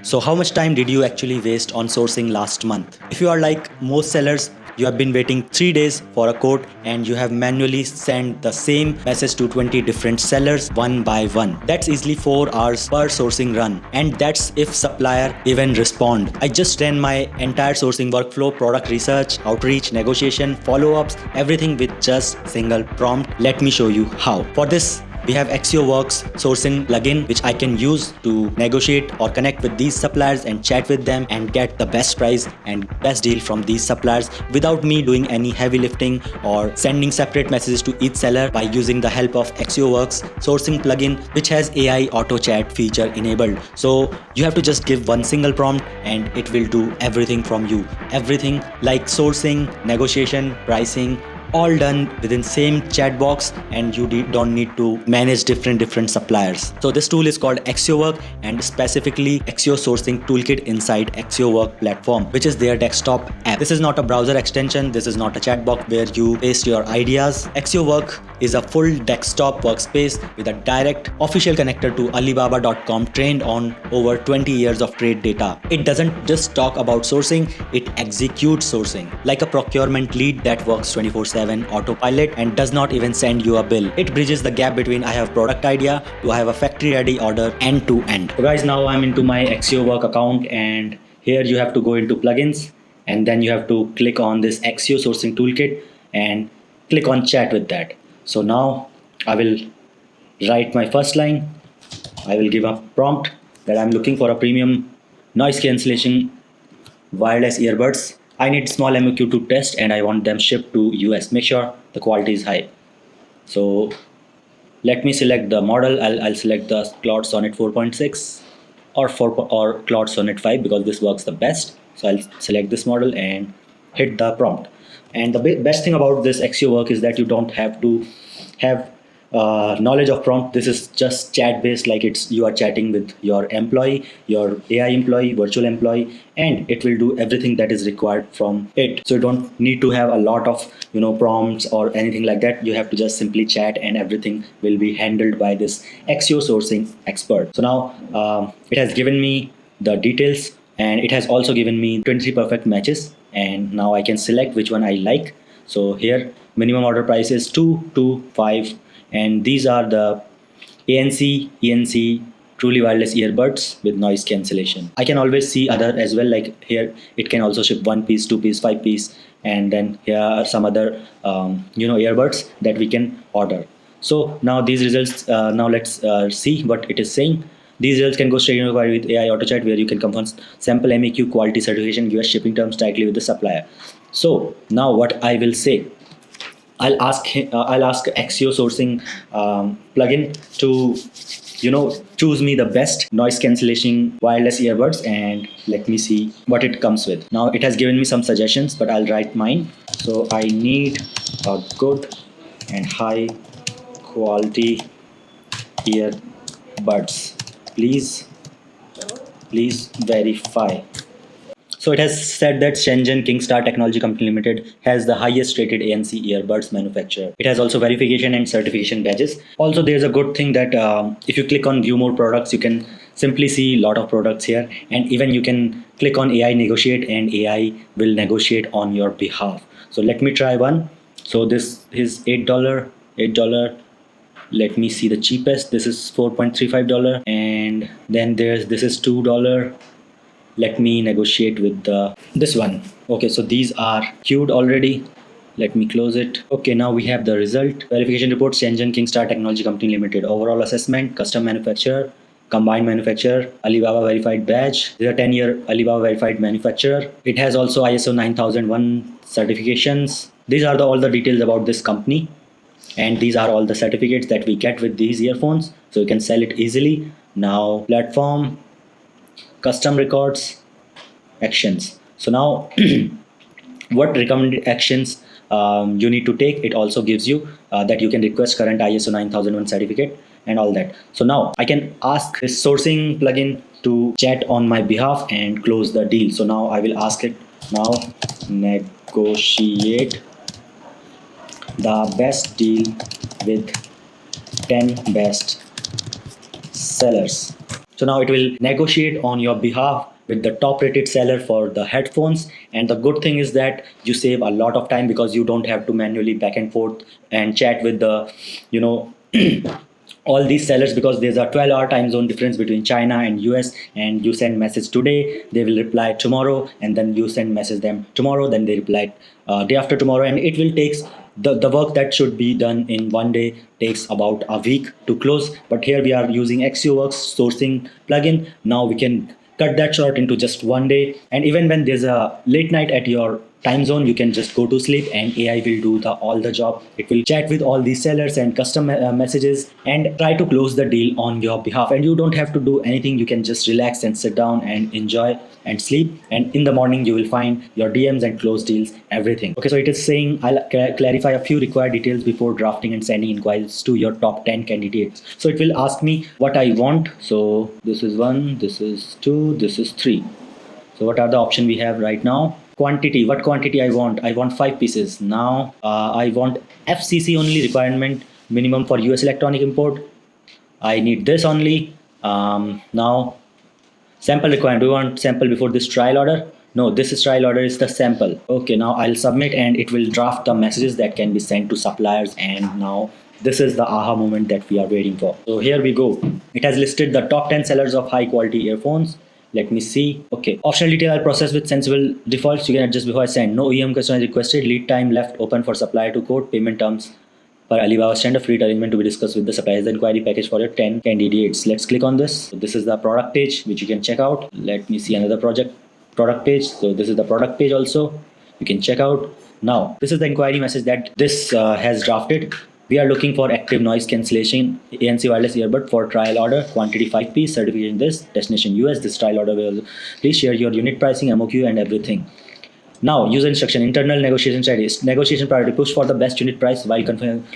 So how much time did you actually waste on sourcing last month? If you are like most sellers, you have been waiting 3 days for a quote and you have manually sent the same message to 20 different sellers one by one. That's easily 4 hours per sourcing run, and that's if supplier even respond. I just ran my entire sourcing workflow, product research, outreach, negotiation, follow-ups, everything with just single prompt. Let me show you how. For this, we have Accio Work's sourcing plugin, which I can use to negotiate or connect with these suppliers and chat with them and get the best price and best deal from these suppliers without me doing any heavy lifting or sending separate messages to each seller, by using the help of Accio Work's sourcing plugin, which has AI auto chat feature enabled. So you have to just give one single prompt and it will do everything from you. Everything like sourcing, negotiation, pricing, all done within same chat box, and you don't need to manage different suppliers. So this tool is called Accio Work, and specifically Accio Sourcing Toolkit inside Accio Work platform, which is their desktop app. This is not a browser extension, this is not a chat box where you paste your ideas. Accio Work is a full desktop workspace with a direct official connector to Alibaba.com, trained on over 20 years of trade data. It doesn't just talk about sourcing, it executes sourcing like a procurement lead that works 24/7 autopilot and does not even send you a bill. It bridges the gap between I have product idea to I have a factory ready order end to end. So guys, now I'm into my Accio Work account, and here you have to go into plugins, and then you have to click on this Accio Sourcing Toolkit and click on chat with that. So now I will write my first line. I will give a prompt that I'm looking for a premium noise cancellation wireless earbuds. I need small MOQ to test and I want them shipped to US. Make sure the quality is high. So let me select the model. I'll select the Cloud Sonnet 4.6 or Cloud Sonnet 5 because this works the best. So I'll select this model and hit the prompt. And the best thing about this Accio Work is that you don't have to have knowledge of prompt. This is just chat based, like you are chatting with your employee, your AI employee, virtual employee, and it will do everything that is required from it. So you don't need to have a lot of prompts or anything like that. You have to just simply chat and everything will be handled by this Accio sourcing expert. So now it has given me the details, and it has also given me 23 perfect matches, and now I can select which one I like. So here minimum order price is 225, and these are the ANC ENC truly wireless earbuds with noise cancellation. I can always see other as well, like here it can also ship 1 piece, 2 piece, 5 piece, and then here are some other earbuds that we can order. So now these results, now let's see what it is saying. These results can go straight into inquiry with AI auto chat, where you can confirm sample MEQ, quality certification, US shipping terms directly with the supplier. So now what I will say, I'll ask Accio sourcing plugin to choose me the best noise cancellation wireless earbuds, and let me see what it comes with. Now it has given me some suggestions, but I'll write mine. So I need a good and high quality earbuds. Please verify. So it has said that Shenzhen Kingstar Technology Company Limited has the highest rated ANC earbuds manufacturer. It has also verification and certification badges. Also, there's a good thing that if you click on view more products, you can simply see a lot of products here, and even you can click on AI negotiate and AI will negotiate on your behalf. So let me try one. So this is $8. Let me see the cheapest. This is $4.35, and then this is $2. Let me negotiate with this one. Okay, so these are queued already. Let me close it. Okay, now we have the result. Verification report, Shenzhen Kingstar Technology Company Limited. Overall assessment, custom manufacturer, combined manufacturer, Alibaba verified badge. This is a 10-year Alibaba verified manufacturer. It has also ISO 9001 certifications. These are all the details about this company. And these are all the certificates that we get with these earphones. So you can sell it easily. Now platform, custom records, actions. So now what recommended actions you need to take. It also gives you that you can request current ISO 9001 certificate and all that. So now I can ask this sourcing plugin to chat on my behalf and close the deal. So now I will ask it, now negotiate the best deal with 10 best sellers. So now it will negotiate on your behalf with the top rated seller for the headphones. And the good thing is that you save a lot of time because you don't have to manually back and forth and chat with the, you know, all these sellers, because there's a 12-hour time zone difference between China and US, and you send message today, they will reply tomorrow, and then you send message them tomorrow, then they reply day after tomorrow, and it will takes the work that should be done in one day takes about a week to close. But here we are using Accio Works sourcing plugin. Now we can cut that short into just one day, and even when there's a late night at your time zone, you can just go to sleep and AI will do all the job. It will chat with all these sellers and custom messages and try to close the deal on your behalf, and you don't have to do anything. You can just relax and sit down and enjoy and sleep, and in the morning you will find your DMs and close deals, everything. Okay, so it is saying I'll clarify a few required details before drafting and sending inquiries to your top 10 candidates. So it will ask me what I want. So this is 1, this is 2, this is 3. So what are the options we have right now? Quantity, what quantity I want? I want 5 pieces. Now I want FCC only requirement minimum for US electronic import. I need this only. Now sample requirement, do you want sample before this trial order? No, this is trial order is the sample. Okay, now I'll submit and it will draft the messages that can be sent to suppliers, and now this is the aha moment that we are waiting for. So here we go. It has listed the top 10 sellers of high quality earphones. Let me see. Okay, optional detail I'll process with sensible defaults. You can adjust before I send. No EM customer requested. Lead time left open for supplier to quote. Payment terms per Alibaba standard free arrangement to be discussed with the suppliers. The inquiry package for your 10 candidates. Let's click on this. So this is the product page which you can check out. Let me see another product page. So this is the product page also. You can check out. Now this is the inquiry message that this has drafted. We are looking for active noise cancellation ANC wireless earbud for trial order, quantity 5 piece, certification this, destination US. This trial order will please share your unit pricing, MOQ and everything. Now user instruction, internal negotiation strategies, negotiation priority, push for the best unit price while confirming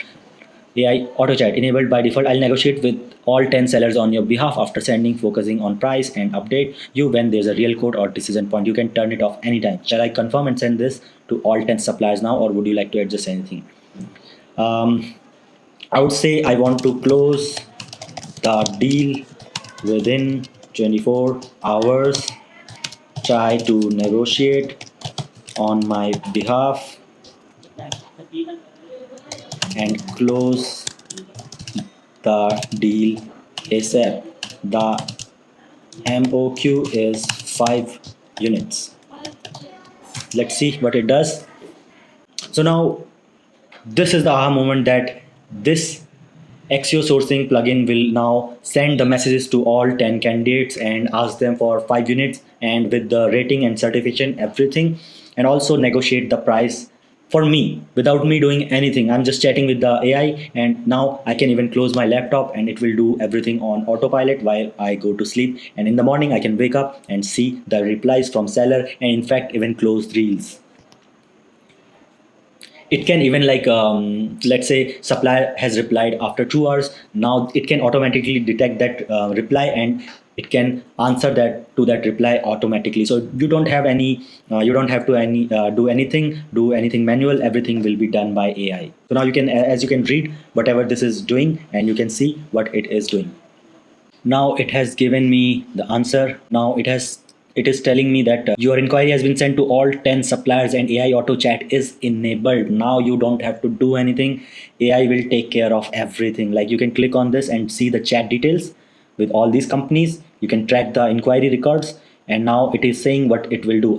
AI auto chat enabled by default. I'll negotiate with all 10 sellers on your behalf after sending, focusing on price and update you when there's a real quote or decision point. You can turn it off anytime. Shall I confirm and send this to all 10 suppliers now, or would you like to adjust anything? I would say I want to close the deal within 24 hours. Try to negotiate on my behalf and close the deal ASAP. The MOQ is 5 units. Let's see what it does. So now this is the aha moment that this Accio Sourcing plugin will now send the messages to all 10 candidates and ask them for 5 units and with the rating and certification, everything, and also negotiate the price for me without me doing anything. I'm just chatting with the AI, and now I can even close my laptop and it will do everything on autopilot while I go to sleep. And in the morning I can wake up and see the replies from seller, and in fact even close deals. It can even let's say supplier has replied after 2 hours. Now it can automatically detect that reply, and it can answer that to that reply automatically. So you don't have any you don't have to do anything manual. Everything will be done by AI. So now you can, as you can read whatever this is doing, and you can see what it is doing. Now it has given me the answer. Now it is telling me that your inquiry has been sent to all 10 suppliers and AI auto chat is enabled. Now you don't have to do anything. AI will take care of everything. Like, you can click on this and see the chat details with all these companies. You can track the inquiry records, and now it is saying what it will do.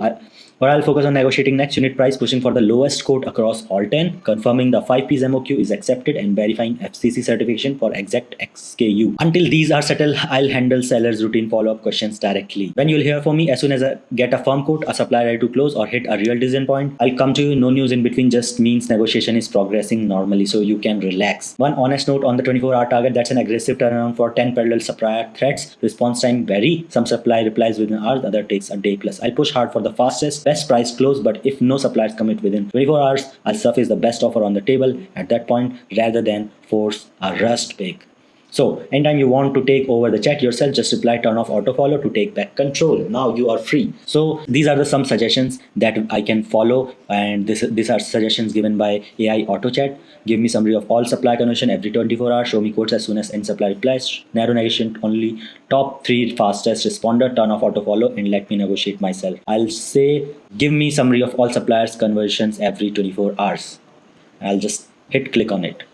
But I'll focus on negotiating next unit price, pushing for the lowest quote across all 10, confirming the 5-piece MOQ is accepted, and verifying FCC certification for exact SKU. Until these are settled, I'll handle sellers' routine follow-up questions directly. When you'll hear from me, as soon as I get a firm quote, a supplier ready to close, or hit a real decision point, I'll come to you. No news in between just means negotiation is progressing normally, so you can relax. One honest note on the 24-hour target, that's an aggressive turnaround for 10 parallel supplier threads. Response time vary. Some supplier replies within hours, the other takes a day plus. I'll push hard for the fastest, best price close, but if no suppliers commit within 24 hours, I'll surface the best offer on the table at that point rather than force a rust pick. So anytime you want to take over the chat yourself, just reply turn off auto follow to take back control. Now you are free. So these are the some suggestions that I can follow, and these are suggestions given by AI auto chat. Give me summary of all supply conversion every 24 hours. Show me quotes as soon as end supply replies. Narrow negotiation only. Top 3 fastest responder. Turn off auto follow and let me negotiate myself. I'll say give me summary of all suppliers conversions every 24 hours. I'll just hit click on it.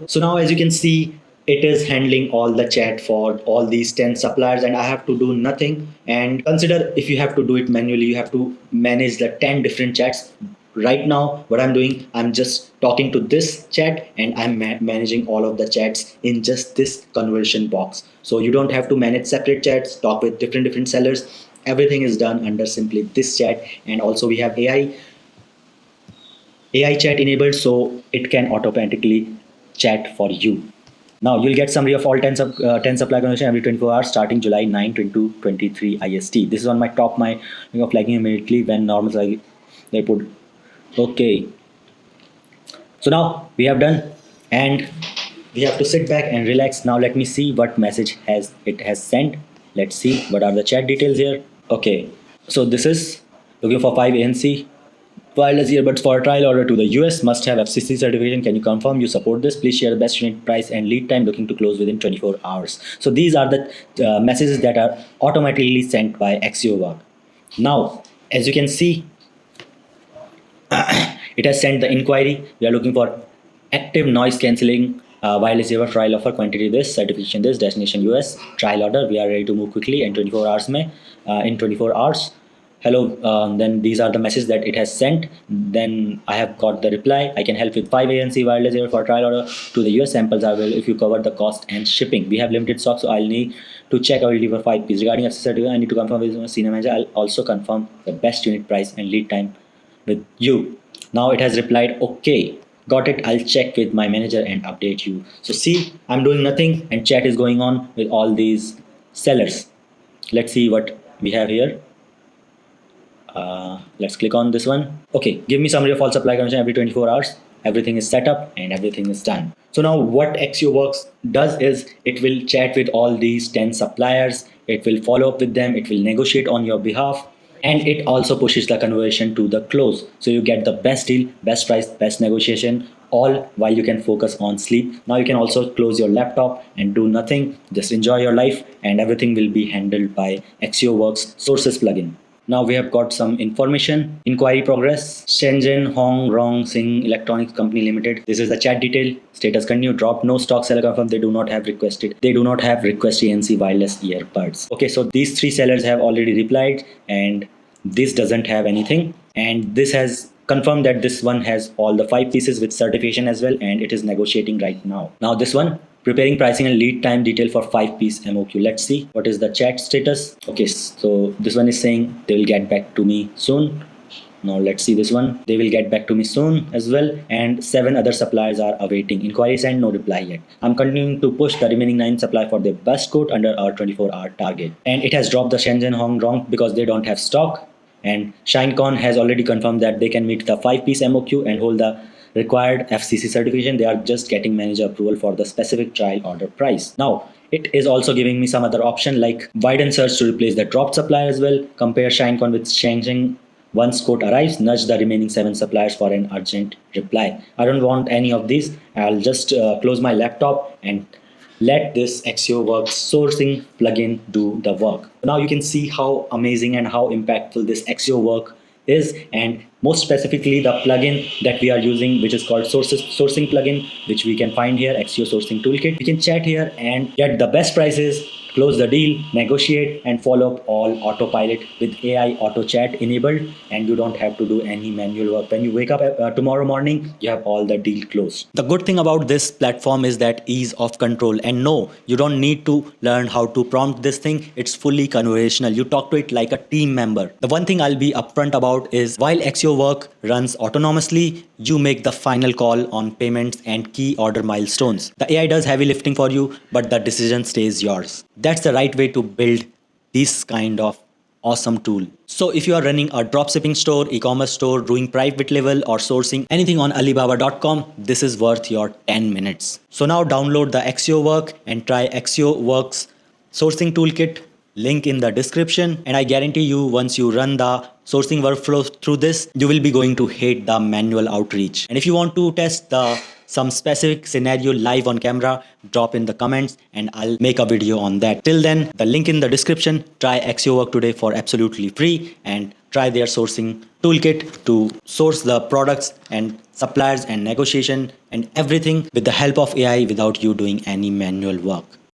So now as you can see, it is handling all the chat for all these 10 suppliers and I have to do nothing. And consider if you have to do it manually, you have to manage the 10 different chats. Right now, what I'm doing, I'm just talking to this chat and I'm managing all of the chats in just this conversion box. So you don't have to manage separate chats, talk with different sellers. Everything is done under simply this chat. And also we have AI chat enabled, so it can automatically chat for you. Now you'll get summary of all 10 supply conversion every 24 hours starting July 9, 2023 IST. This is on my top my flagging immediately when normal like they put okay. So now we have done and we have to sit back and relax. Now let me see what message it has sent. Let's see what are the chat details here. Okay, so this is looking for 5 ANC wireless earbuds for a trial order to the US. Must have FCC certification. Can you confirm you support this? Please share the best unit price and lead time. Looking to close within 24 hours. So these are the messages that are automatically sent by Accio Work. Now, as you can see, it has sent the inquiry. We are looking for active noise cancelling wireless earbud trial offer, quantity this, certification this, destination US, trial order. We are ready to move quickly in 24 hours. In 24 hours. Hello, then these are the messages that it has sent. Then I have got the reply. I can help with 5 ANC wireless earbud for trial order to the US. Samples are available if you cover the cost and shipping. We have limited stock, so I'll need to check availability for 5 pieces. Regarding FCC certificate, I need to confirm with my senior manager. I'll also confirm the best unit price and lead time with you. Now it has replied, okay, got it. I'll check with my manager and update you. So see, I'm doing nothing and chat is going on with all these sellers. Let's see what we have here. Let's click on this one. Okay, give me summary of all supply conversion every 24 hours. Everything is set up and everything is done. So now what Accio Works does is it will chat with all these 10 suppliers. It will follow up with them. It will negotiate on your behalf. And it also pushes the conversion to the close. So you get the best deal, best price, best negotiation, all while you can focus on sleep. Now you can also close your laptop and do nothing. Just enjoy your life and everything will be handled by Accio Works Sources plugin. Now we have got some information. Inquiry progress. Shenzhen Hong Rong Sing Electronics Company Limited. This is the chat detail. Status continue. Drop no stock. Seller confirm they do not have requested. They do not have request ANC wireless earbuds. Okay, so these 3 sellers have already replied and this doesn't have anything. And this has confirmed that this one has all the 5 pieces with certification as well and it is negotiating right now. Now this one preparing pricing and lead time detail for 5-piece MOQ. Let's see what is the chat status. Okay, so this one is saying they will get back to me soon. Now let's see this one. They will get back to me soon as well. And 7 other suppliers are awaiting. Inquiries and no reply yet. I'm continuing to push the remaining 9 supply for their best quote under our 24-hour target. And it has dropped the Shenzhen Hong Rong because they don't have stock. And ShineCon has already confirmed that they can meet the 5-piece MOQ and hold the required FCC certification. They are just getting manager approval for the specific trial order price. Now, it is also giving me some other option like widen search to replace the dropped supplier as well. Compare ShineCon with Shenzhen. Once quote arrives, nudge the remaining 7 suppliers for an urgent reply. I don't want any of these. I'll just close my laptop and let this Accio Work sourcing plugin do the work. Now you can see how amazing and how impactful this Accio Work is, and most specifically the plugin that we are using, which is called sourcing plugin, which we can find here, Accio Sourcing Toolkit. We can chat here and get the best prices, close the deal, negotiate, and follow up all autopilot with AI auto chat enabled, and you don't have to do any manual work. When you wake up tomorrow morning, you have all the deal closed. The good thing about this platform is that ease of control, and no, you don't need to learn how to prompt this thing. It's fully conversational. You talk to it like a team member. The one thing I'll be upfront about is while Accio Work runs autonomously, you make the final call on payments and key order milestones. The AI does heavy lifting for you, but the decision stays yours. That's the right way to build this kind of awesome tool. So if you are running a dropshipping store, e-commerce store, doing private label or sourcing anything on Alibaba.com, this is worth your 10 minutes. So now download the Accio Work and try Accio Work's sourcing toolkit. Link in the description, and I guarantee you once you run the sourcing workflow through this, you will be going to hate the manual outreach. And if you want to test some specific scenario live on camera, drop in the comments and I'll make a video on that. Till then, the link in the description. Try Accio Work today for absolutely free and try their sourcing toolkit to source the products and suppliers and negotiation and everything with the help of AI without you doing any manual work.